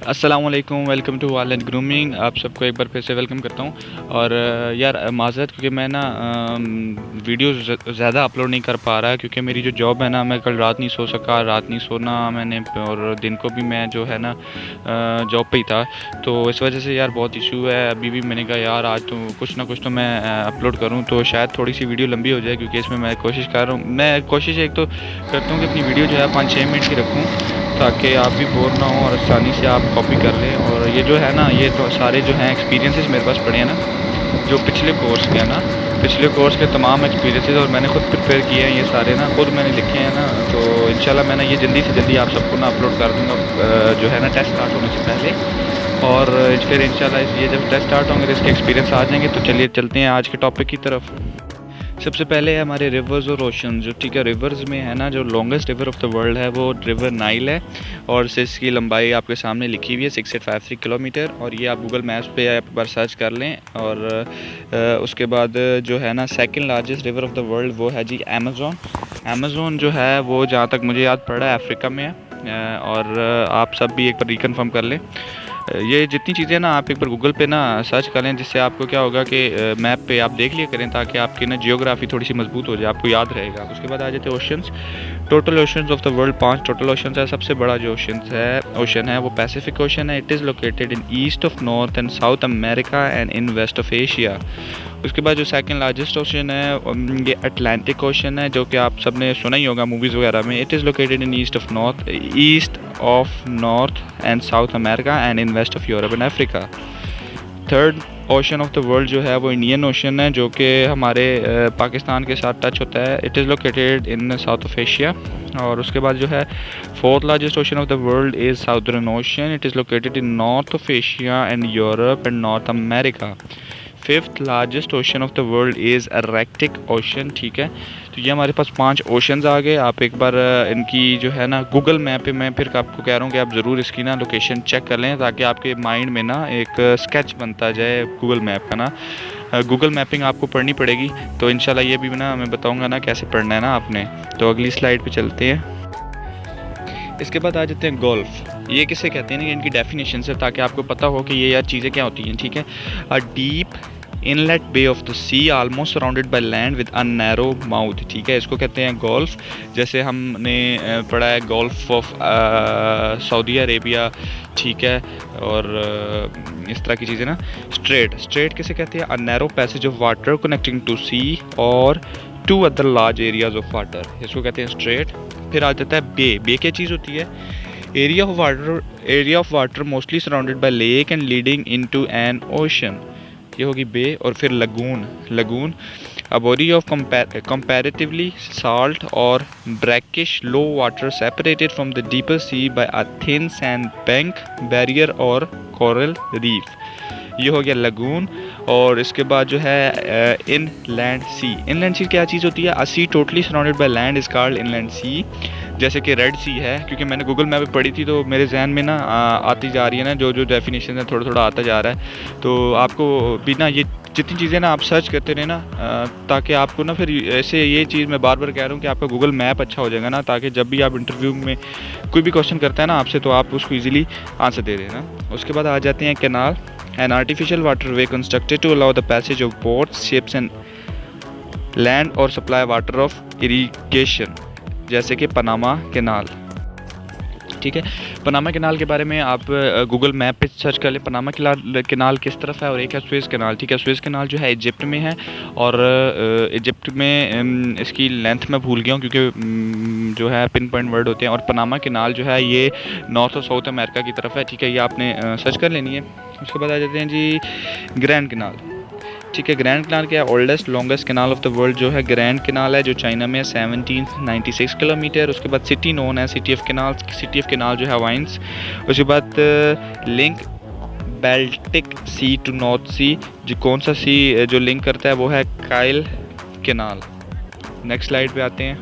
अस्सलामुअलैकुम, welcome to वाल and grooming. आप सबको एक बार फिर से वेलकम करता हूँ। और यार माज़रत, क्योंकि मैं ना वीडियो ज़्यादा अपलोड नहीं कर पा रहा, क्योंकि मेरी जो जॉब है ना, मैं कल रात नहीं सो सका, रात नहीं सोना मैंने, और दिन को भी मैं जो है ना जॉब पे ही था। तो इस वजह से यार बहुत इशू है। अभी भी मैंने कहा यार आज तो कुछ ना मैं अपलोड करूँ, तो शायद थोड़ी सी वीडियो लंबी हो जाए, क्योंकि इसमें मैं कोशिश कर रहा हूँ। मैं कोशिश एक तो करता हूँ कि अपनी वीडियो जो है 5-6 मिनट की रखूँ, ताकि आप भी बोर ना हो और आसानी से आप कॉपी कर लें। और ये जो है ना, ये तो सारे जो हैं एक्सपीरियंसेस मेरे पास पड़े हैं ना, जो पिछले कोर्स के हैं ना, पिछले कोर्स के तमाम एक्सपीरियंसेस, और मैंने खुद प्रिपेयर किए हैं ये सारे ना, खुद मैंने लिखे हैं ना। तो इंशाल्लाह मैं ना ये जल्दी से जल्दी आप सबको ना अपलोड कर दूँगा, जो है ना टेस्ट स्टार्ट होने से पहले। और फिर इंशाल्लाह ये जब टेस्ट स्टार्ट होंगे तो इसके एक्सपीरियंस आ जाएंगे। तो चलिए चलते हैं आज के टॉपिक की तरफ। सबसे पहले है हमारे रिवर्स और ओशन। जो ठीक है, रिवर्स में है ना, जो longest river of the world है वो रिवर नाइल है, और इसकी लंबाई आपके सामने लिखी हुई है 6853 किलोमीटर। और ये आप गूगल मैप्स पे एक बार सर्च कर लें। और उसके बाद जो है ना, second largest river of the world वो है जी अमेज़न। अमेज़न जो है वो, जहाँ तक मुझे याद पड़ रहा है, अफ्रीका में है। और आप सब भी एक बार रिकन्फर्म कर लें। ये जितनी चीज़ें ना, आप एक बार गूगल पे ना सर्च कर लें, जिससे आपको क्या होगा कि मैप पे आप देख लिया करें, ताकि आपकी ना जियोग्राफी थोड़ी सी मजबूत हो जाए, आपको याद रहेगा। उसके बाद आ जाते हैं oceans. Total oceans of the world 5 total oceans है। सबसे बड़ा जो ओशन है वो पैसिफिक ओशन है। It is located in east of north and south America and in west of Asia. उसके बाद जो सेकंड लार्जेस्ट ओशन है ये अटलांटिक ओशन है, जो कि आप सब ने सुना ही होगा मूवीज़ वगैरह में। It is located in east of north and south America and in west of Europe and Africa. Third ocean of the world जो है वो इंडियन ओशन है, जो कि हमारे पाकिस्तान के साथ टच होता है। It is located in south of Asia. और उसके बाद जो है fourth largest ocean of the world is southern ocean. It is located in north of Asia and Europe and North America. Fifth largest ocean of the world is Arctic ocean. ठीक है, तो ये हमारे पास 5 ओशंस आ गए। आप एक बार इनकी जो है ना गूगल मैप पे, मैं फिर आपको कह रहा हूँ कि आप ज़रूर इसकी ना लोकेशन चेक कर लें, ताकि आपके माइंड में ना एक स्केच बनता जाए गूगल मैप का ना। गूगल मैपिंग आपको पढ़नी पड़ेगी, तो इंशाल्लाह ये भी ना मैं बताऊँगा ना कैसे पढ़ना है ना आपने। तो अगली स्लाइड पर चलते हैं। इसके बाद आ जाते हैं गोल्फ। ये किसे कहते हैं ना, इनकी डेफिनेशन से, ताकि आपको पता हो कि ये यार चीज़ें क्या होती हैं। ठीक है, a deep inlet bay of the sea almost surrounded by land with a narrow mouth. ठीक है, इसको कहते हैं गोल्फ। जैसे हमने पढ़ा है गोल्फ ऑफ सऊदी अरेबिया। ठीक है, और इस तरह की चीज़ें ना। स्ट्रेट किसे कहते हैं, a narrow passage of water connecting two sea और two other large areas of water, इसको कहते हैं स्ट्रेट। फिर आ जाता है बे क्या चीज़ होती है, area of water mostly surrounded by lake and leading into an ocean, ये होगी बे। और फिर lagoon a body of comparatively salt or brackish low water separated from the deeper sea by a thin sand bank barrier or coral reef, ये हो गया lagoon. और इसके बाद जो है इनलैंड सी क्या चीज़ होती है, a sea totally surrounded by land is called inland sea. जैसे कि रेड सी है, क्योंकि मैंने गूगल मैप पे पढ़ी थी, तो मेरे जहन में ना आती जा रही है ना, जो डेफिनेशन है थोड़ा आता जा रहा है। तो आपको भी ना ये जितनी चीज़ें ना आप सर्च करते रहे ना, ताकि आपको ना फिर ऐसे, ये चीज़ मैं बार बार कह रहा हूँ कि आपका गूगल मैप अच्छा हो जाएगा ना, ताकि जब भी आप इंटरव्यू में कोई भी क्वेश्चन करता है ना आपसे, तो आप उसको ईजिली आंसर दे रहे हैं ना। उसके बाद आ जाते हैं canal, an artificial waterway constructed to allow the passage of boats, ships and land or supply water of irrigation, जैसे कि पनामा कैनाल। ठीक है, पनामा कैनाल के बारे में आप गूगल मैप पे सर्च कर लें, पनामा कैनाल किस तरफ है। और एक है स्वेज़ कैनाल। ठीक है, स्वेज़ कैनाल जो है इजिप्ट में है, और इजिप्ट में इसकी लेंथ मैं भूल गया हूँ, क्योंकि जो है पिन पॉइंट वर्ड होते हैं। और पनामा कैनाल जो है ये नॉर्थ और साउथ अमेरिका की तरफ है। ठीक है, ये आपने सर्च कर लेनी है। उसके बाद आ जाते हैं जी ग्रैंड कैनाल। ठीक है, ग्रैंड कैनाल क्या है, oldest longest canal of the world जो है ग्रैंड कैनाल है, जो चाइना में है, 1796 किलोमीटर। उसके बाद सिटी नोन है सिटी ऑफ कैनाल जो है वाइन्स। उसके बाद link Baltic C to north सी, जो कौन सा सी जो लिंक करता है वो है काइल कैनाल। नेक्स्ट स्लाइड पे आते हैं।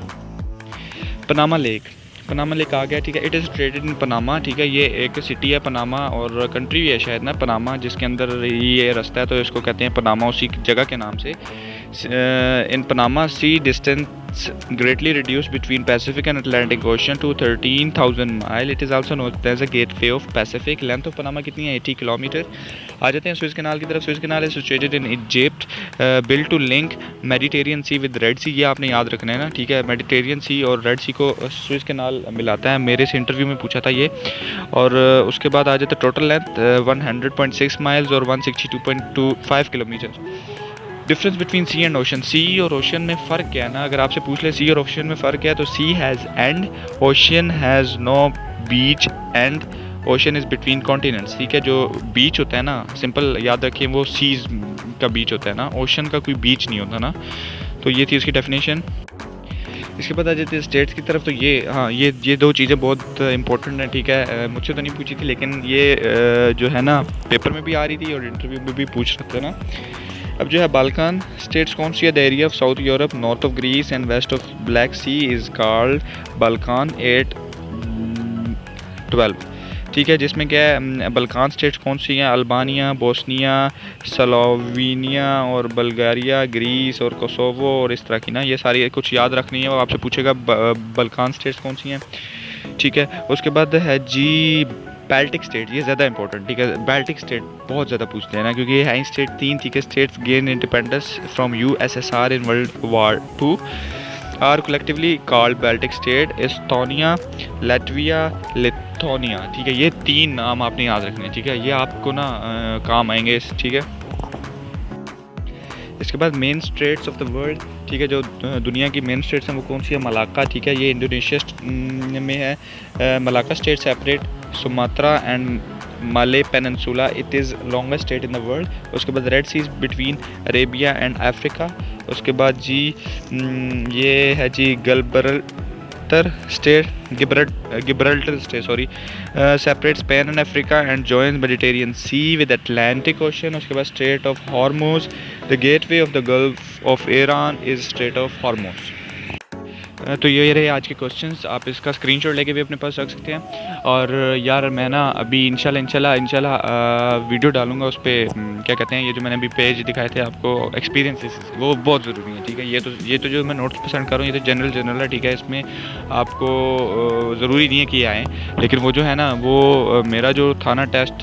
पनामा लेक आ गया। ठीक है, it is traded in Panama. ठीक है, ये एक सिटी है पनामा, और कंट्री भी है शायद ना पनामा, जिसके अंदर ये रास्ता है, तो इसको कहते हैं पनामा उसी जगह के नाम से। In Panama, sea distance greatly reduced between Pacific and Atlantic Ocean to 13,000 mile. It is also known as a gateway of Pacific. Length of Panama कितनी है? 80 किलोमीटर। आ जाते हैं सुएज कनाल की तरफ। Suez canal is situated in Egypt, built to link Mediterranean Sea with Red Sea। ये आपने याद रखना है ना, ठीक है। मेडिटेरियन सी और रेड सी को सुएज कनाल मिलाता है। मेरे से इंटरव्यू में पूछा था ये। और उसके बाद आ जाता है टोटल लेंथ 100.6 माइल्स और 162.25 kilometre. Difference between sea and ocean. Sea और ओशन में फ़र्क क्या है ना, अगर आपसे पूछ ले सी और ओशन में फ़र्क क्या है, तो sea has end, ocean has no beach end, ocean is between continents. ठीक है, जो बीच होता है ना, सिंपल याद रखिए, वो सीज का बीच होता है ना, ओशन का कोई बीच नहीं होता ना। तो ये थी उसकी डेफिनेशन। इसके बाद आ जाते हैं स्टेट्स की तरफ। तो ये हाँ, ये दो चीज़ें बहुत इंपॉर्टेंट हैं, ठीक है। मुझसे तो नहीं पूछी थी, लेकिन ये जो है ना पेपर में भी आ रही थी और इंटरव्यू में भी पूछ रहे थे ना। अब जो है बाल्कान स्टेट्स कौन सी है? The area of south Europe, north of Greece and west of Black Sea is called Balkan 812। ठीक है, जिसमें क्या है, बल्कान स्टेट्स कौन सी हैं? अल्बानिया, बोस्निया, स्लोवेनिया और बल्गारिया, ग्रीस और कोसोवो और इस तरह की ना, ये सारी कुछ याद रखनी है। वो आपसे पूछेगा बल्कान स्टेट्स कौन सी हैं, ठीक है। उसके बाद है जी बाल्टिक स्टेट, ये ज़्यादा इंपॉर्टेंट, ठीक है। बाल्टिक स्टेट बहुत ज़्यादा पूछते हैं ना, क्योंकि ये है स्टेट 3, ठीक है। States gain independence from USSR in World War 2 are collectively called Baltic state, Estonia, Latvia, Lithuania. ठीक है, ये 3 नाम आपने याद रखने हैं, ठीक है। ये आपको ना काम आएंगे, ठीक है। इसके बाद main states of the world, ठीक है। जो दुनिया की मेन स्टेट्स हैं वो कौन सी है? मलाक्का, ठीक है, ये इंडोनेशिया में है। Malacca strait separate Sumatra and Malay peninsula. It is longest strait in the world. उसके बाद red seas between Arabia and Africa. उसके बाद जी ये है जी Gibraltar strait, Gibraltar strait sorry, separate Spain and Africa and joins Mediterranean sea with Atlantic ocean. उसके बाद strait of Hormuz, the gateway of the Gulf of Iran is strait of Hormuz. तो ये रहे आज के क्वेश्चंस, आप इसका screenshot लेके भी अपने पास रख सकते हैं। और यार मैं ना अभी इंशाल्लाह वीडियो डालूंगा उस पर, क्या कहते हैं, ये जो मैंने अभी पेज दिखाए थे आपको एक्सपीरियंसेस, वो बहुत ज़रूरी है, ठीक है। ये तो जो मैं नोट्स पसंद कर रहा हूँ ये तो जनरल है, ठीक है। इसमें आपको ज़रूरी नहीं है कि आएँ, लेकिन वो जो है ना, वो मेरा जो था ना टेस्ट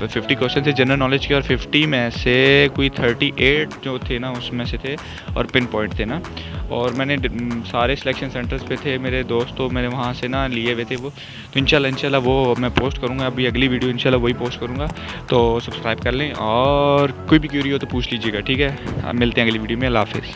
50 क्वेश्चन थे जनरल नॉलेज के, और 50 में से कोई 38 जो थे ना उसमें से थे और पिन पॉइंट थे ना। और मैंने सारे सिलेक्शन सेंटर्स पे थे मेरे दोस्त, तो मैंने वहाँ से ना लिए हुए थे वो। तो इंशाल्लाह वो मैं पोस्ट करूँगा, अभी अगली वीडियो इंशाल्लाह वही पोस्ट करूँगा। तो सब्सक्राइब कर लें, और कोई भी क्यूरी हो तो पूछ लीजिएगा, ठीक है। अब मिलते हैं अगली वीडियो में। अल्लाह हाफ़िज़।